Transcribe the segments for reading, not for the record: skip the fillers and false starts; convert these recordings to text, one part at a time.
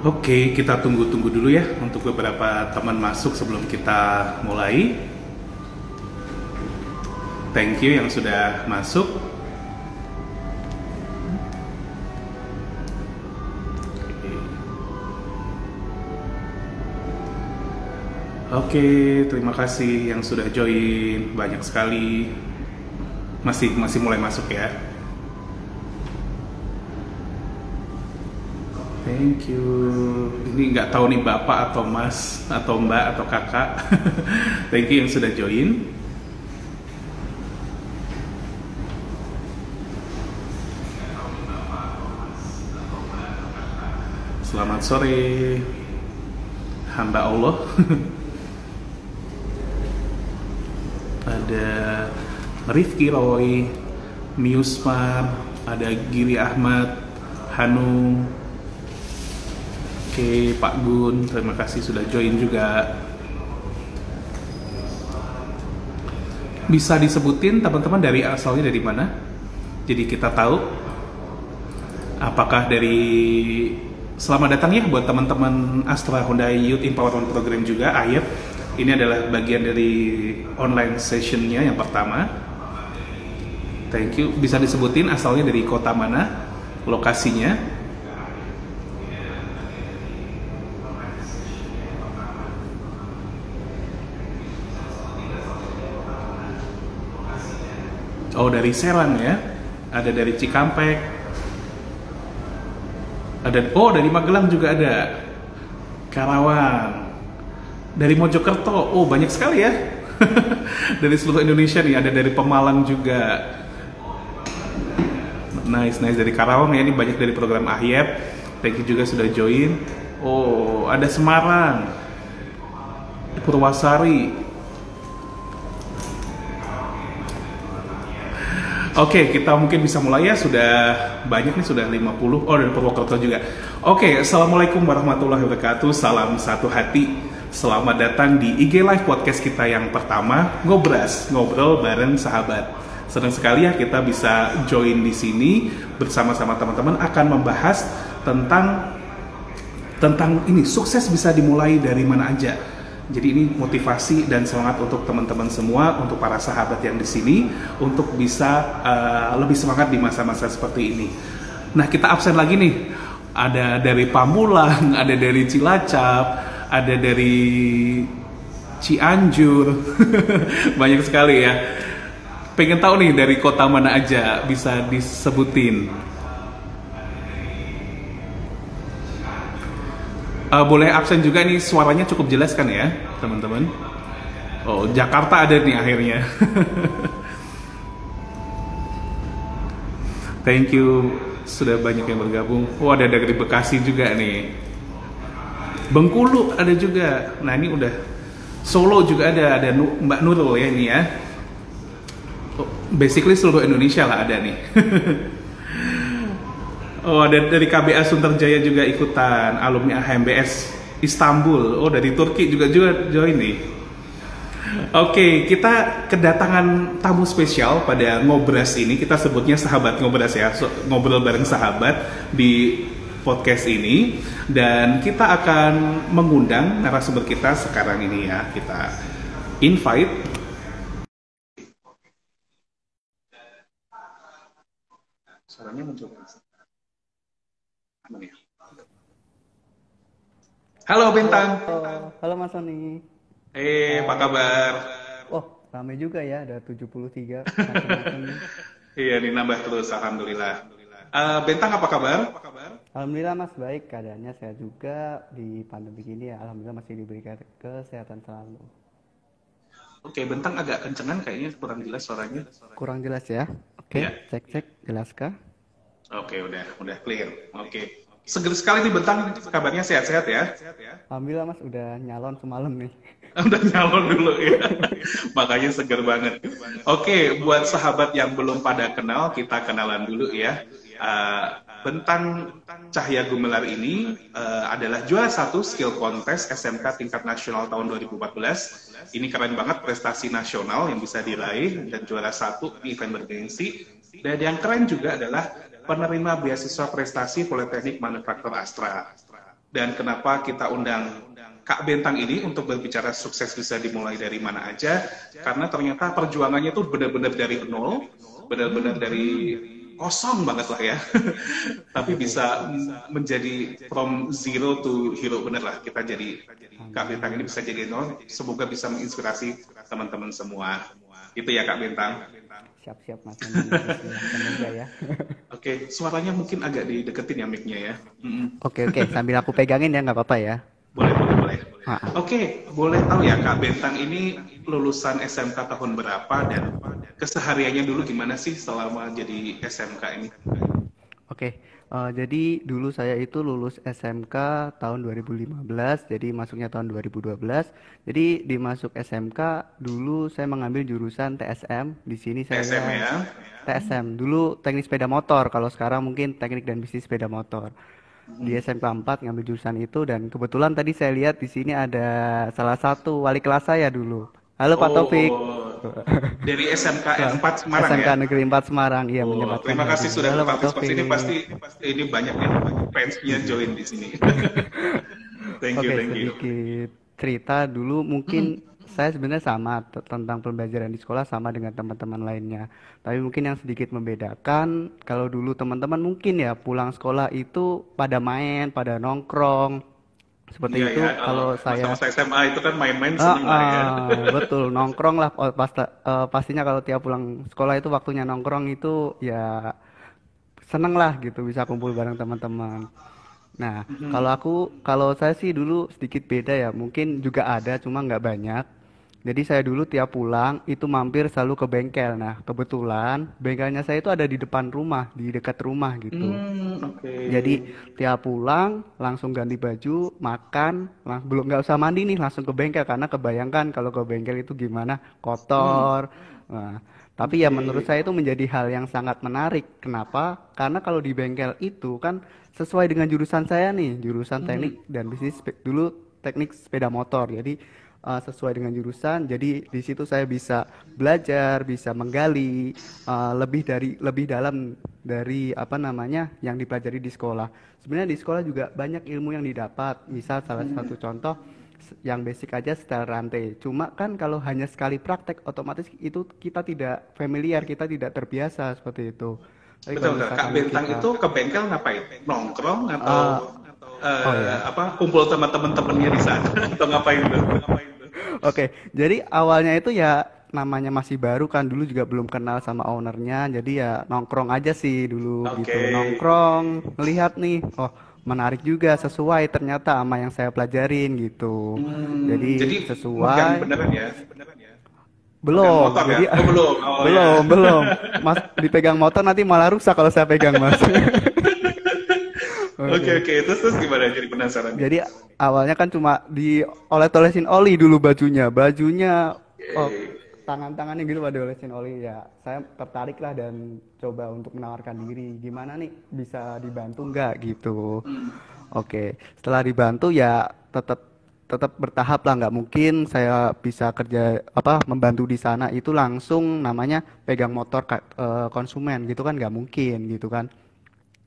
Oke, kita tunggu-tunggu dulu ya untuk beberapa teman masuk sebelum kita mulai. Thank you yang sudah masuk. Oke, terima kasih yang sudah join, banyak sekali. Masih mulai masuk ya. Thank you. Ini nggak tahu nih bapak atau mas atau mbak atau kakak. Thank you yang sudah join. Selamat sore, hamba Allah. Ada Rifki Roy, Miusmar, ada Giri Ahmad, Hanung. Oke, Pak Gun, terima kasih sudah join juga. Bisa disebutin teman-teman dari asalnya dari mana? Jadi kita tahu apakah dari selamat datang ya buat teman-teman Astra Hyundai Youth Empowerment Program juga, AYEP. Ini adalah bagian dari online sessionnya yang pertama. Thank you. Bisa disebutin asalnya dari kota mana, lokasinya? Oh, dari Serang ya. Ada dari Cikampek. Dari Magelang juga ada. Karawang. Dari Mojokerto. Oh, banyak sekali ya. Dari seluruh Indonesia nih, ada dari Pemalang juga. Nice dari Karawang ya, ini banyak dari program AYEP. Thank you juga sudah join. Oh, ada Semarang. Purwasari. Oke, kita mungkin bisa mulai ya, sudah banyak nih, sudah 50. Oh, dari Purwokerto juga. Oke, Assalamualaikum warahmatullahi wabarakatuh. Salam satu hati. Selamat datang di IG Live Podcast kita yang pertama, Ngobras, ngobrol bareng sahabat. Senang sekali ya kita bisa join di sini bersama-sama teman-teman akan membahas tentang ini, sukses bisa dimulai dari mana aja. Jadi ini motivasi dan semangat untuk teman-teman semua, untuk para sahabat yang di sini, untuk bisa lebih semangat di masa-masa seperti ini. Nah, kita absen lagi nih. Ada dari Pamulang, ada dari Cilacap, ada dari Cianjur. Banyak sekali ya. Pengen tahu nih dari kota mana aja, bisa disebutin. Boleh absen juga nih, suaranya cukup jelas kan ya teman-teman. Oh, Jakarta ada nih akhirnya. Thank you, sudah banyak yang bergabung. Oh, ada dari Bekasi juga nih. Bengkulu ada juga. Nah, ini udah Solo juga ada Mbak Nurul ya ini ya. Oh, basically seluruh Indonesia lah ada nih. Oh, ada dari KBA Sunterjaya juga ikutan, alumni HMBS Istanbul. Oh, dari Turki juga join nih. Oke, kita kedatangan tamu spesial pada Ngobras ini. Kita sebutnya sahabat Ngobras ya, ngobrol bareng sahabat di podcast ini. Dan kita akan mengundang narasumber kita sekarang ini ya. Kita invite. Suaranya muncul. Halo Bintang. Halo Mas Sony. Apa kabar? Oh, ramai juga ya, ada 73 Iya, nih nambah terus, alhamdulillah. Bintang apa kabar? Alhamdulillah Mas, baik keadaannya, sehat juga di pandemi ini ya. Alhamdulillah masih diberikan kesehatan selalu. Oke, Bintang agak kencengan kayaknya, kurang jelas suaranya. Kurang jelas ya? Oke, Ya. cek, jelaskah? Oke, udah clear. Oke. Seger sekali nih Bentang, kabarnya sehat-sehat ya? Alhamdulillah Mas, udah nyalon semalam nih. Udah nyalon dulu ya, makanya seger banget. Oke, buat sahabat yang belum pada kenal, kita kenalan dulu ya. Bentang Cahya Gumelar ini adalah juara 1 skill contest SMK tingkat nasional tahun 2014. Ini keren banget, prestasi nasional yang bisa diraih dan juara 1 di event bergengsi. Dan yang keren juga adalah penerima beasiswa prestasi Politeknik Manufaktur Astra. Dan kenapa kita undang Kak Bentang ini untuk berbicara sukses bisa dimulai dari mana aja, karena ternyata perjuangannya itu benar-benar dari nol, benar-benar dari kosong banget lah ya. Tapi bisa menjadi from zero to hero, bener lah. Kita jadi, Kak Bentang ini bisa jadi nol, semoga bisa menginspirasi teman-teman semua. Itu ya Kak Bentang. Siap-siap Mas Andi, semoga ya. Oke, suaranya mungkin agak dideketin ya mic-nya ya. Oke, sambil aku pegangin ya, nggak apa-apa ya. Boleh. Ah, Oke, boleh tahu ya Kak Bentang ini lulusan SMK tahun berapa dan kesehariannya dulu gimana sih selama jadi SMK ini? Oke, jadi dulu saya itu lulus SMK tahun 2015, jadi masuknya tahun 2012. Jadi di masuk SMK dulu saya mengambil jurusan TSM. Di sini TSM saya ya? TSM. Dulu teknik sepeda motor, kalau sekarang mungkin teknik dan bisnis sepeda motor. Di SMK 4 ngambil jurusan itu dan kebetulan tadi saya lihat di sini ada salah satu wali kelas saya dulu. Halo Pak Taufik. Dari SMK 4 Semarang SMK ya? Negeri 4 Semarang, iya menyempatkan Terima kasih hadir. sudah Halo Pak berpartisipasi. Ini Taufik. pasti ini banyak nih fansnya join di sini. Thank Oke, you. sedikit cerita dulu mungkin saya sebenarnya sama tentang pembelajaran di sekolah sama dengan teman-teman lainnya. Tapi mungkin yang sedikit membedakan kalau dulu teman-teman mungkin ya pulang sekolah itu pada main, pada nongkrong. Seperti Iya itu ya, kalau kalau saya masa-masa SMA itu kan main-main seneng lah ya. betul nongkrong lah. Pastinya kalau tiap pulang sekolah itu waktunya nongkrong itu ya seneng lah gitu bisa kumpul bareng teman-teman. Nah, kalau saya sih dulu sedikit beda ya, mungkin juga ada cuma nggak banyak. Jadi saya dulu tiap pulang itu mampir selalu ke bengkel. Nah, kebetulan bengkelnya saya itu ada di depan rumah, di dekat rumah gitu. Oke. Jadi tiap pulang langsung ganti baju, makan, belum nggak usah mandi nih langsung ke bengkel karena kebayangkan kalau ke bengkel itu gimana kotor. Nah, tapi ya menurut saya itu menjadi hal yang sangat menarik. Kenapa? Karena kalau di bengkel itu kan sesuai dengan jurusan saya nih, jurusan teknik dan bisnis dulu teknik sepeda motor. Jadi sesuai dengan jurusan. Jadi di situ saya bisa belajar, bisa menggali lebih dalam dari apa namanya yang dipelajari di sekolah. Sebenarnya di sekolah juga banyak ilmu yang didapat. Misal salah satu contoh yang basic aja setel rantai. Cuma kan kalau hanya sekali praktek otomatis itu kita tidak familiar, kita tidak terbiasa seperti itu. Tapi kalau Betul. Kak misalkan Bentang kita itu ke bengkel ngapain? Nongkrong atau uh, oh ya. kumpul sama teman-temannya di sana atau ngapain tuh? Oke, jadi awalnya itu ya namanya masih baru kan dulu juga belum kenal sama ownernya, jadi ya nongkrong aja sih dulu gitu, Oke. nongkrong, ngelihat nih, oh menarik juga sesuai ternyata sama yang saya pelajarin gitu, Jadi jadi megang sesuai, beneran ya? Megang belum, motor ya? jadi Oh belum. Oh ya. belum, mas dipegang motor nanti malah rusak kalau saya pegang mas. Oke. Oke. Terus gimana? Jadi penasaran nih. Jadi awalnya kan cuma dioles-olesin oli dulu bajunya oh, tangan-tangannya gitu pada olesin oli ya. Saya tertarik lah dan coba untuk menawarkan diri. Gimana nih bisa dibantu nggak gitu. Oke, setelah dibantu ya tetap bertahap lah nggak mungkin saya bisa kerja apa membantu di sana itu langsung namanya pegang motor konsumen gitu kan nggak mungkin gitu kan.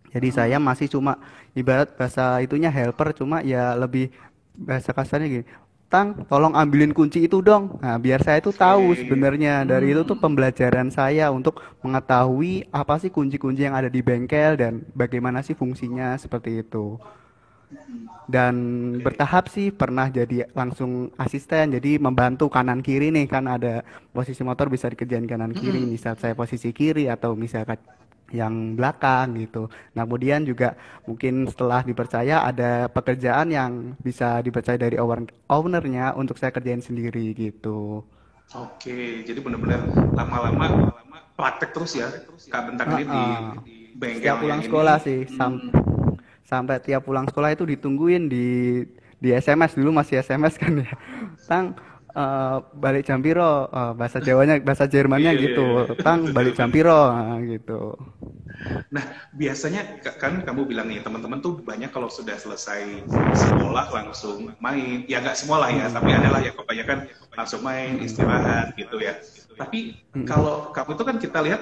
Jadi saya masih cuma ibarat bahasa itunya helper cuma ya lebih bahasa kasarnya gini. Tang, tolong ambilin kunci itu dong. Nah, biar saya itu tahu sebenarnya dari itu tuh pembelajaran saya untuk mengetahui apa sih kunci-kunci yang ada di bengkel dan bagaimana sih fungsinya seperti itu. Dan bertahap sih pernah jadi langsung asisten jadi membantu kanan kiri nih kan ada posisi motor bisa dikerjain kanan kiri misal saya posisi kiri atau misalkan yang belakang gitu. Nah, kemudian juga mungkin setelah dipercaya ada pekerjaan yang bisa dipercaya dari ownernya untuk saya kerjain sendiri gitu. Oke. Jadi benar-benar lama-lama praktek terus ya. Kak Bentang ini di bengkel Setiap pulang yang ini. sekolah sih sampai tiap pulang sekolah itu ditungguin di SMS dulu masih SMS kan ya. Tang balik jam piro bahasa Jawanya bahasa Jermannya Iya. gitu. Tang balik jam piro gitu. Nah, biasanya kan kamu bilang nih teman-teman tuh banyak kalau sudah selesai sekolah langsung main. Ya nggak semua lah ya, tapi adalah yang kebanyakan langsung main, istirahat gitu ya. Tapi kalau kamu itu kan kita lihat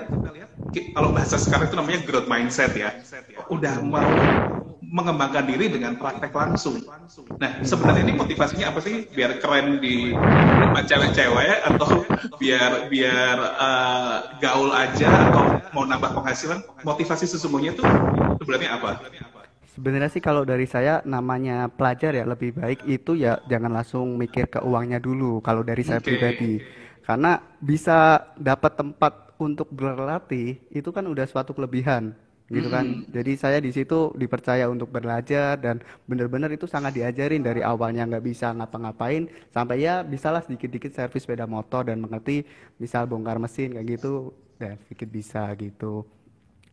kalau bahasa sekarang itu namanya growth mindset ya. Udah mau mengembangkan diri dengan praktek langsung. Nah, sebenarnya ini motivasinya apa sih? Biar keren di rumah cewek-cewek atau biar biar gaul aja atau mau nambah penghasilan? Motivasi sesungguhnya itu sebenarnya apa? Sebenarnya sih kalau dari saya namanya pelajar ya lebih baik itu ya jangan langsung mikir ke uangnya dulu kalau dari saya Oke. pribadi. Karena bisa dapat tempat untuk berlatih itu kan udah suatu kelebihan gitu kan. Mm-mm. Jadi saya di situ dipercaya untuk belajar dan benar-benar itu sangat diajarin dari awalnya nggak bisa ngapa-ngapain sampai ya bisalah sedikit-dikit servis sepeda motor dan mengerti misal bongkar mesin kayak gitu ya sedikit bisa gitu.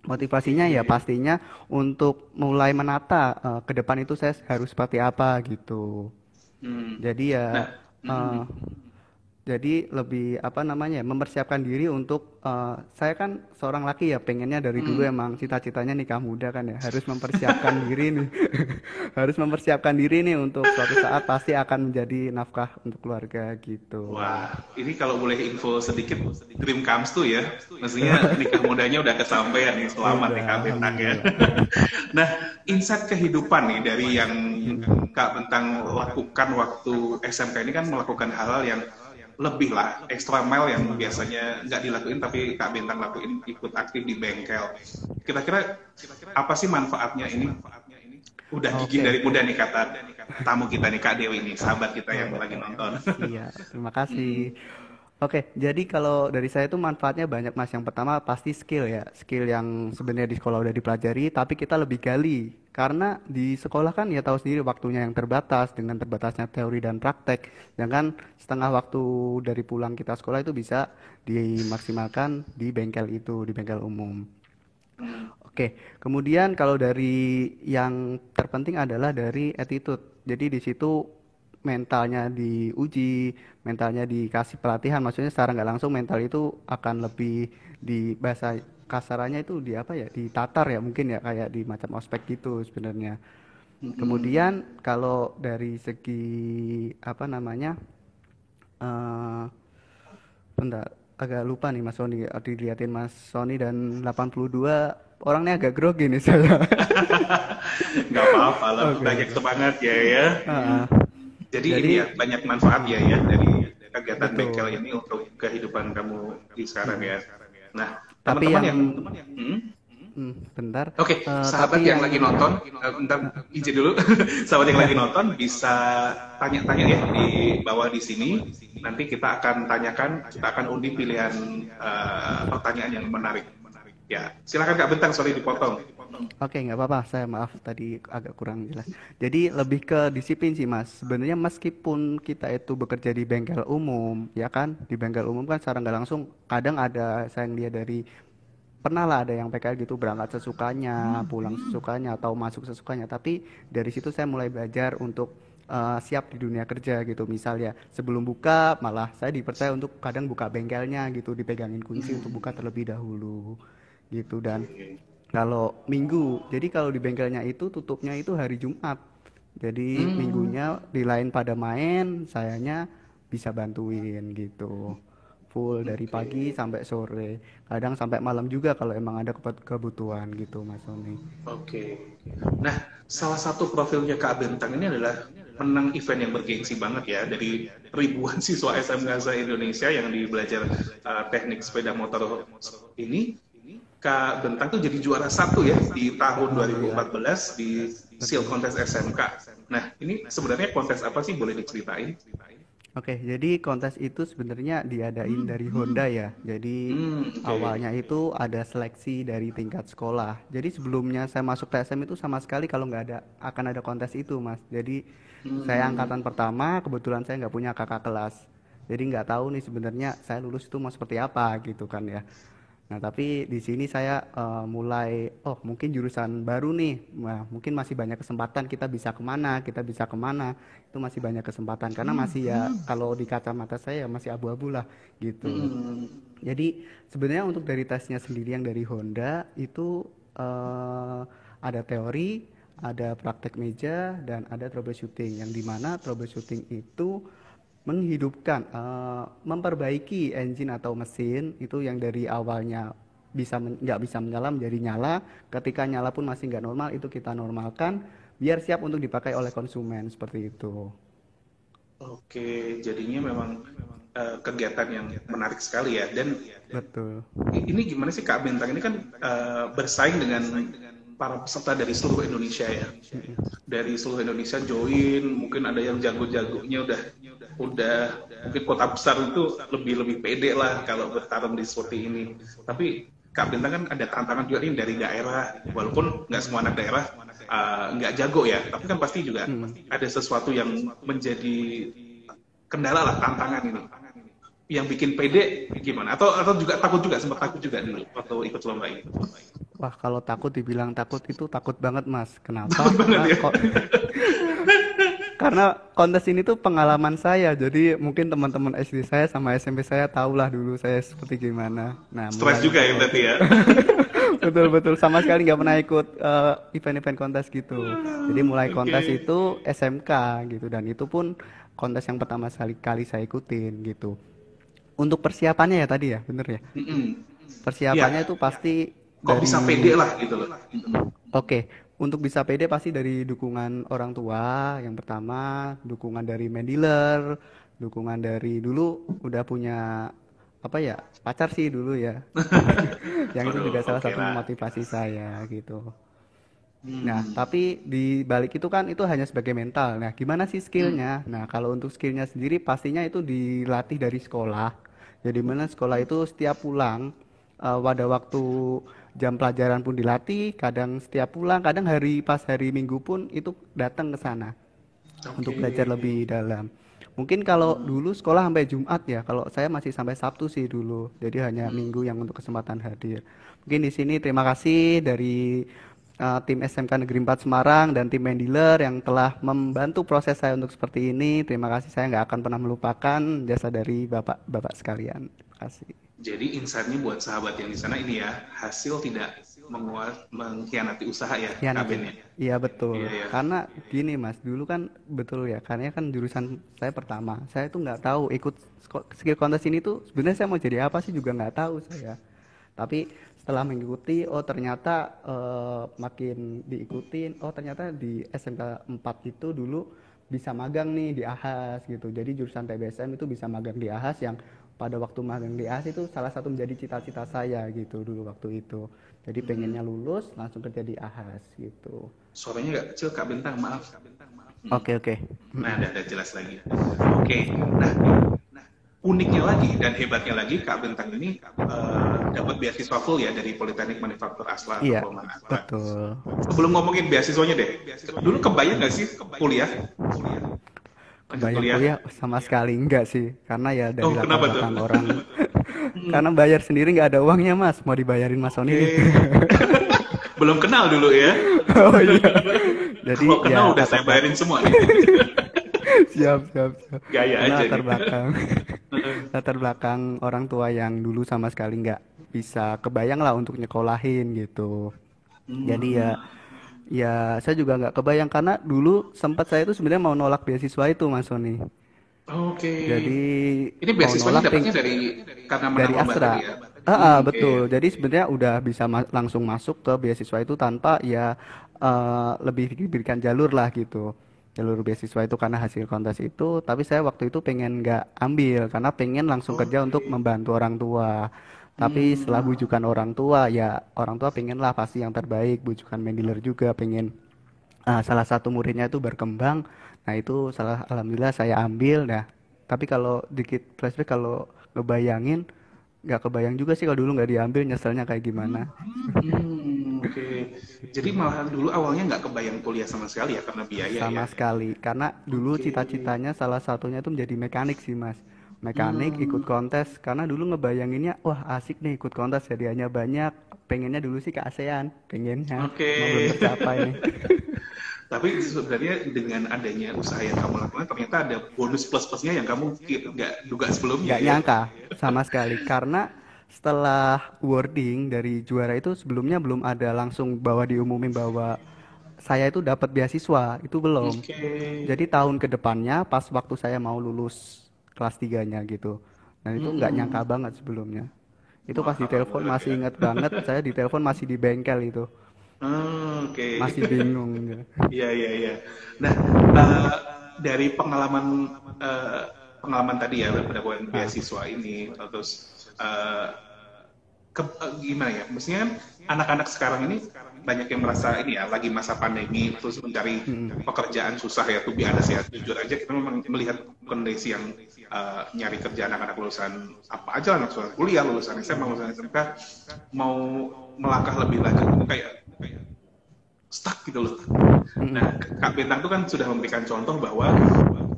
Motivasinya ya Oke. pastinya untuk mulai menata ke depan itu saya harus seperti apa gitu. Hmm. Jadi Nah, ya eh, mm-mm. jadi lebih apa namanya ya, mempersiapkan diri untuk saya kan seorang laki ya pengennya dari dulu Mm. emang cita-citanya nikah muda kan ya harus mempersiapkan diri nih harus mempersiapkan diri nih untuk suatu saat pasti akan menjadi nafkah untuk keluarga gitu. Wah, ini kalau boleh info sedikit, dream comes true ya. Maksudnya nikah mudanya udah kesampaian nih, selamat nih Udah, Kak Bentang ya. alhamdulillah. Nah, insight kehidupan nih dari yang Kak Bentang lakukan waktu SMK ini kan melakukan hal-hal yang lebih lah, extra mile yang biasanya nggak dilakuin tapi Kak Bentang lakuin ikut aktif di bengkel. Kira-kira apa sih manfaatnya ini? Udah gigih Oke. dari muda nih kata tamu kita nih Kak Dewi nih, sahabat kita Oh, yang lagi nonton. iya, terima kasih. Oke, jadi kalau dari saya itu manfaatnya banyak Mas. Yang pertama pasti skill ya, skill yang sebenarnya di sekolah udah dipelajari, tapi kita lebih gali. Karena di sekolah kan ya tahu sendiri waktunya yang terbatas dengan terbatasnya teori dan praktek. Sedangkan setengah waktu dari pulang kita sekolah itu bisa dimaksimalkan di bengkel itu, di bengkel umum. Oke, kemudian kalau dari yang terpenting adalah dari attitude. Jadi di situ mentalnya diuji, mentalnya dikasih pelatihan. Maksudnya secara nggak langsung mental itu akan lebih di bahasa kasarannya itu di apa ya, ditatar ya mungkin ya kayak di macam ospek gitu sebenarnya. Mm-mm. Kemudian kalau dari segi apa namanya, eh bentar, agak lupa nih Mas Sony. Dilihatin Mas Sony dan 82 orangnya agak grogi nih saya. Nggak apa-apa lah, Oke, banyak oke. semangat ya ya. Ah, Jadi ini jadi ya banyak manfaat ya ya dari kegiatan bengkel betul, ini untuk kehidupan kamu di sekarang ya. Nah, tapi teman-teman yang yang hmm? bentar. Oke, Tapi sahabat yang yang lagi nonton, bentar izin dulu. Sahabat yang lagi nonton bisa tanya-tanya ya di bawah di sini. Nanti kita akan tanyakan, kita akan undi pilihan pertanyaan yang menarik. Ya, silakan Kak Bentang, sorry dipotong. Oke, nggak apa-apa. Saya maaf tadi agak kurang jelas. Jadi lebih ke disiplin sih, Mas. Sebenarnya meskipun kita itu bekerja di bengkel umum, ya kan? Di bengkel umum kan secara nggak langsung kadang ada saya lihat dari pernah lah ada yang PKL gitu berangkat sesukanya, pulang sesukanya atau masuk sesukanya. Tapi dari situ saya mulai belajar untuk siap di dunia kerja gitu. Misal ya sebelum buka malah saya dipercaya untuk kadang buka bengkelnya gitu, dipegangin kunci untuk buka terlebih dahulu gitu. Dan kalau minggu, jadi kalau di bengkelnya itu tutupnya itu hari Jumat. Jadi Hmm, minggunya di lain pada main, sayanya bisa bantuin gitu. Full dari pagi oke. sampai sore. Kadang sampai malam juga kalau emang ada kebutuhan gitu Mas Sony. Oke. Nah, salah satu profilnya Kak Bentang ini adalah menang event yang bergengsi banget ya dari ribuan siswa SMK se-Indonesia yang di belajar teknik sepeda motor ini. Kak Bentang tuh jadi juara satu ya di tahun Alhamdulillah. 2014 di Seal Betul. Contest SMK. Nah, ini sebenarnya kontes apa sih? Boleh diceritain? Oke, jadi kontes itu sebenarnya diadain dari Honda ya. Jadi Oke. awalnya itu ada seleksi dari tingkat sekolah. Jadi sebelumnya saya masuk TSM itu sama sekali kalau nggak ada akan ada kontes itu, Mas. Jadi saya Hmm, angkatan pertama, kebetulan saya nggak punya kakak kelas. Jadi nggak tahu nih sebenarnya saya lulus itu mau seperti apa gitu kan ya. Nah, tapi di sini saya mulai, oh mungkin jurusan baru nih, nah, mungkin masih banyak kesempatan kita bisa kemana, itu masih banyak kesempatan karena masih ya kalau di kacamata saya masih abu-abu lah gitu. hmm, Jadi sebenarnya untuk dari tesnya sendiri yang dari Honda itu eh, ada teori, ada praktek meja dan ada troubleshooting yang dimana troubleshooting itu menghidupkan, memperbaiki engine atau mesin itu yang dari awalnya nggak bisa menyala menjadi nyala. Ketika nyala pun masih nggak normal, itu kita normalkan biar siap untuk dipakai oleh konsumen seperti itu. Oke, jadinya memang kegiatan yang menarik sekali ya. Dan Betul. ini gimana sih Kak Bentang ini kan bersaing dengan para peserta dari seluruh Indonesia ya. Dari seluruh Indonesia join, mungkin ada yang jago-jagonya udah mungkin kota besar itu lebih pede lah kalau bertarung di seperti ini. Tapi Kak Bentang kan ada tantangan juga nih dari daerah, walaupun nggak semua anak daerah nggak jago ya, tapi kan pasti juga ada sesuatu yang menjadi kendala lah, tantangan ini. Yang bikin pede gimana? Atau juga sempat takut juga dulu waktu ikut lomba ini? Wah, kalau takut dibilang takut itu takut banget, Mas. Kenapa? Takut banget ya? Karena kontes ini tuh pengalaman saya. Jadi mungkin teman-teman SD saya sama SMP saya tahulah dulu saya seperti gimana. Nah, Stres juga ya berarti ya? betul sama sekali nggak pernah ikut event-event kontes gitu. Jadi mulai kontes itu SMK gitu, dan itu pun kontes yang pertama kali saya ikutin gitu. Untuk persiapannya ya tadi ya, bener ya? Persiapannya itu pasti Kok dari bisa pede lah gitu loh. Oke, untuk bisa pede pasti dari dukungan orang tua yang pertama, dukungan dari main dealer, dukungan dari dulu udah punya apa ya, pacar sih dulu ya. Yang itu juga salah satu motivasi saya gitu. Nah, tapi di balik itu kan itu hanya sebagai mental. Nah, gimana sih skillnya? Nah, kalau untuk skillnya sendiri pastinya itu dilatih dari sekolah. Jadi mana sekolah itu setiap pulang pada waktu jam pelajaran pun dilatih, kadang setiap pulang, kadang pas hari Minggu pun itu datang ke sana untuk belajar lebih dalam. Mungkin kalau dulu sekolah sampai Jumat ya, kalau saya masih sampai Sabtu sih dulu. Jadi hanya Minggu yang untuk kesempatan hadir. Mungkin di sini terima kasih dari tim SMK Negeri 4 Semarang dan tim main dealer yang telah membantu proses saya untuk seperti ini. Terima kasih, saya nggak akan pernah melupakan jasa dari bapak-bapak sekalian. Terima kasih. Jadi insight-nya buat sahabat yang di sana ini ya, hasil tidak mengkhianati usaha ya, Kak Ben ya? Iya betul. Iya. Karena gini Mas, dulu kan betul ya, karena kan jurusan saya pertama, saya tuh nggak tahu ikut skill kontes ini tuh sebenarnya saya mau jadi apa sih juga nggak tahu saya. Tapi setelah mengikuti, oh ternyata makin diikutin, oh ternyata di SMK 4 itu dulu bisa magang nih di AHAS gitu. Jadi jurusan TBSM itu bisa magang di AHAS, yang pada waktu magang di AHAS itu salah satu menjadi cita-cita saya gitu dulu waktu itu. Jadi pengennya lulus langsung kerja di AHAS gitu. Suaranya nggak kecil Kak Bentang, maaf. Oke. Nah, udah jelas lagi. Oke. Nah, uniknya lagi dan hebatnya lagi Kak Bentang ini dapat beasiswa full ya dari Politeknik Manufaktur Asla atau Iya, Polman Asla. betul. Sebelum ngomongin beasiswanya deh, dulu kebayang nggak sih kuliah? Kebayang kuliah sama sekali enggak sih, karena ya dari latar belakang orang. Karena bayar sendiri nggak ada uangnya Mas, mau dibayarin Mas Sony ini. Belum kenal dulu ya? Oh iya. Jadi kalau kenal ya, udah saya bayarin semua nih. siap. Gaya aja latar belakang orang tua yang dulu sama sekali nggak bisa kebayang lah untuk nyekolahin gitu. Jadi ya saya juga nggak kebayang, karena dulu sempat saya itu sebenarnya mau nolak beasiswa itu Mas Sony. Oke. Jadi ini beasiswanya dapatnya karena menang dari Astra. Betul. Jadi sebenarnya udah bisa langsung masuk ke beasiswa itu tanpa ya lebih diberikan jalur lah gitu. Jalur beasiswa itu karena hasil kontes itu, tapi saya waktu itu pengen nggak ambil karena pengen langsung kerja untuk membantu orang tua. Tapi setelah bujukan orang tua, ya orang tua pengen lah pasti yang terbaik, bujukan main dealer juga pengen salah satu muridnya itu berkembang. Nah itu alhamdulillah saya ambil. Nah tapi kalau dikit flashback, kalau ngebayangin nggak kebayang juga sih kalau dulu nggak diambil, nyeselnya kayak gimana. Oke. Jadi malah dulu awalnya nggak kebayang kuliah sama sekali ya karena biaya sama sekali, karena dulu cita-citanya salah satunya itu menjadi mekanik sih Mas. Mekanik ikut kontes, karena dulu ngebayanginnya wah asik nih ikut kontes, hadiahnya banyak, pengennya dulu sih ke ASEAN, pengennya belum tercapai nih. Tapi sebenarnya dengan adanya usaha yang kamu lakukan ternyata ada bonus plus-plusnya yang kamu nggak duga sebelumnya. Nggak nyangka sama sekali, karena setelah wording dari juara itu sebelumnya belum ada langsung bahwa diumumin bahwa saya itu dapat beasiswa, itu belum. Jadi tahun kedepannya pas waktu saya mau lulus kelas 3-nya gitu. Dan itu nggak nyangka banget sebelumnya. Itu Wah, pas ditelepon alhamdulillah masih ya. inget banget, saya ditelepon masih di bengkel itu, Oke. masih bingung gitu. Iya, iya, iya. Nah, dari pengalaman eh, pengalaman tadi ya, pendapatan Ah, beasiswa ini, terus eh, gimana ya? Maksudnya kan anak-anak sekarang ini banyak yang merasa ini ya, lagi masa pandemi, terus mencari mm-mm. pekerjaan susah ya, tuh biasa ya. Jujur aja kita memang melihat kondisi yang nyari kerja anak-anak lulusan apa aja, anak lulusan kuliah, lulusan SMA, lulusan SMK, mau melangkah lebih lanjut itu kayak stuck gitu loh. Mm-mm. Nah, Kak Bintang itu kan sudah memberikan contoh bahwa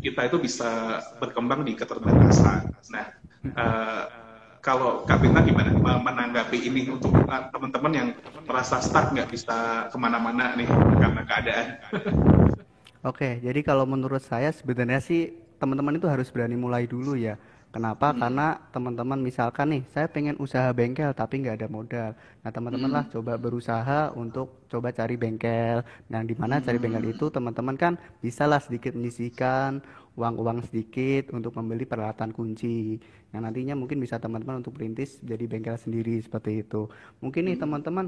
kita itu bisa berkembang di keterbatasan. Nah, eh, kalau Kak Bintang gimana menanggapi ini untuk teman-teman yang merasa stuck nggak bisa kemana-mana nih karena keadaan? Oke, jadi kalau menurut saya sebenarnya sih teman-teman itu harus berani mulai dulu ya. Kenapa? Hmm, Karena teman-teman misalkan nih, saya pengen usaha bengkel tapi nggak ada modal. Nah, teman-teman lah hmm, coba berusaha untuk coba cari bengkel. Nah, di mana cari bengkel hmm, itu teman-teman kan bisa lah sedikit menyisihkan uang-uang sedikit untuk membeli peralatan kunci. Yang nantinya mungkin bisa teman-teman untuk perintis jadi bengkel sendiri seperti itu. Mungkin nih hmm, teman-teman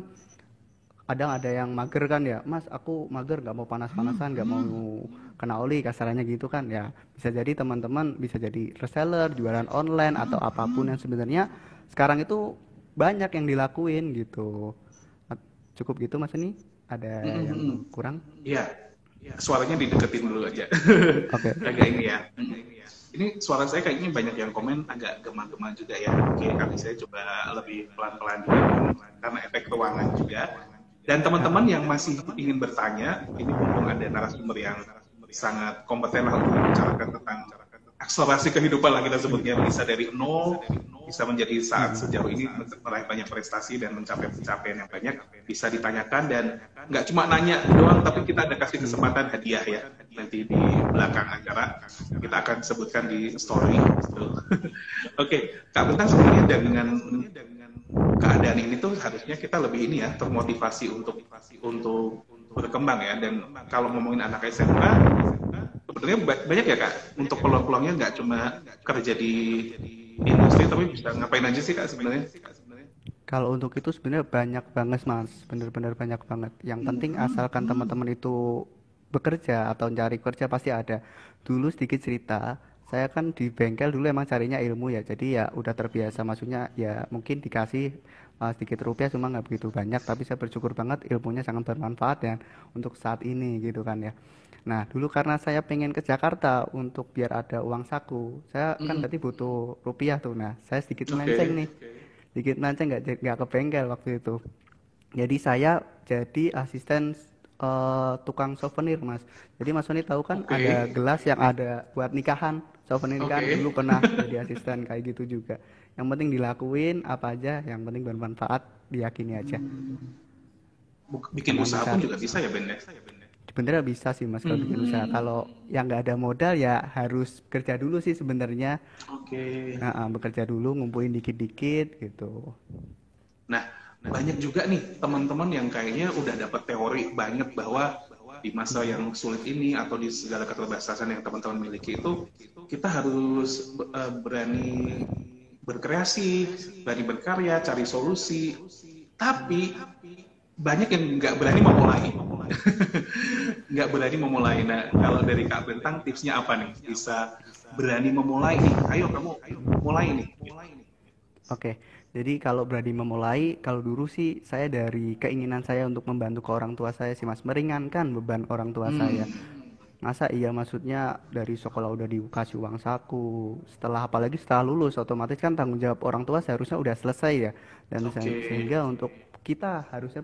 kadang ada yang mager kan ya, Mas aku mager nggak mau panas-panasan, nggak mau kena oli kasarannya gitu kan ya. Bisa jadi teman-teman bisa jadi reseller, jualan online atau apapun yang sebenarnya sekarang itu banyak yang dilakuin gitu. Cukup gitu Mas, ini ada hmm, hmm, hmm. yang kurang? Iya, suaranya dideketin dulu aja. Oke. Agak ini ya. Ini suara saya kayaknya banyak yang komen agak gema-gema juga ya. Oke, kali saya coba lebih pelan-pelan juga karena efek ruangan juga. Dan teman-teman Ha-ha. yang masih ingin bertanya, ini mumpung ada narasumber yang sangat kompeten lah untuk membicarakan tentang akselerasi kehidupan lah kita sebutnya, bisa dari nol bisa menjadi saat Mm-mm. sejauh ini meraih banyak prestasi dan mencapai pencapaian yang banyak, bisa ditanyakan dan nggak cuma nanya doang tapi kita ada kasih Mm-mm. kesempatan hadiah ya, nanti di belakang acara kita akan sebutkan di story. Oke, Kak Bentang, sebenarnya dengan keadaan ini tuh harusnya kita lebih ini ya, termotivasi untuk berkembang ya. Dan kalau ngomongin anak SMK sebetulnya banyak ya Kak, untuk peluang-peluangnya nggak cuma kerja di industri tapi bisa ngapain aja sih Kak sebenarnya. Kalau untuk itu sebenarnya banyak banget Mas, bener-bener banyak banget. Yang penting asalkan teman-teman itu bekerja atau cari kerja pasti ada. Dulu sedikit cerita, saya kan di bengkel dulu emang carinya ilmu ya, jadi ya udah terbiasa. Maksudnya ya mungkin dikasih sedikit rupiah cuma nggak begitu banyak, tapi saya bersyukur banget ilmunya sangat bermanfaat ya untuk saat ini gitu kan ya. Nah dulu karena saya pengen ke Jakarta untuk biar ada uang saku, saya kan Hmm, berarti butuh rupiah tuh. Nah saya sedikit melenceng oke. nih, dikit nanti nggak ke bengkel waktu itu. Jadi saya jadi asisten tukang souvenir Mas. Jadi Mas Sony tahu kan Oke. ada gelas yang ada buat nikahan, souvenir nikahan, Oke. dulu pernah jadi asisten kayak gitu juga. Yang penting dilakuin apa aja, yang penting bermanfaat, diyakini aja. Bikin Karena usaha misal pun juga bisa ya Ben ya? sebenarnya bisa sih Mas kalau bikin usaha. Hmm, Kalau yang nggak ada modal ya harus kerja dulu sih sebenarnya. oke. Nah, bekerja dulu, ngumpulin dikit-dikit gitu. Nah, banyak juga nih teman-teman yang kayaknya udah dapat teori banget bahwa di masa yang sulit ini atau di segala keterbatasan yang teman-teman miliki itu kita harus berani berkreasi, berani berkarya, cari solusi. Tapi banyak yang nggak berani memulai. Nggak berani memulai. Nah, kalau dari Kak Bentang tipsnya apa nih? Bisa berani memulai nih. Ayo kamu mulai nih. Oke, jadi kalau berani memulai, kalau dulu sih saya dari keinginan saya untuk membantu ke orang tua saya sih Mas, meringankan beban orang tua saya. Hmm, Masa iya maksudnya dari sekolah udah dikasih uang saku, setelah apalagi setelah lulus otomatis kan tanggung jawab orang tua seharusnya udah selesai ya. Dan oke. sehingga untuk kita harusnya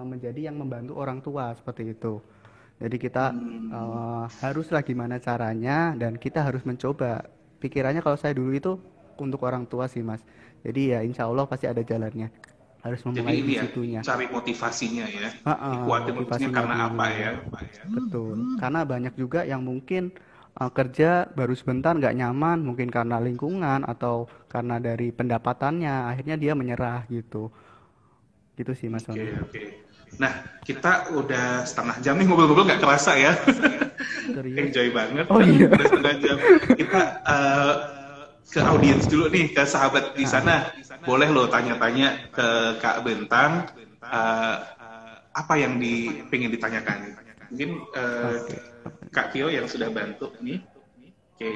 menjadi yang membantu orang tua seperti itu. Jadi kita Hmm, haruslah gimana caranya dan kita harus mencoba. Pikirannya kalau saya dulu itu untuk orang tua sih Mas. Jadi ya insya Allah pasti ada jalannya. Harus jadi memulai ini di ya, situnya. cari motivasinya ya. Dikuatin motivasinya Motivasinya karena apa dulu. ya? Betul. Karena banyak juga yang mungkin kerja baru sebentar nggak nyaman, mungkin karena lingkungan atau karena dari pendapatannya, akhirnya dia menyerah gitu. Gitu sih Mas Oke, Sony. oke. Nah, kita udah setengah jam nih ngobrol-ngobrol nggak kerasa ya. Serius. Enjoy banget. Oh iya. Udah setengah jam. Kita ke audiens dulu nih, ke sahabat di Ah, sana. boleh lo tanya-tanya ke Kak Bentang eh, apa yang pengen ditanyakan. Mungkin Oke. Kak Tio yang sudah bantu nih. Oke.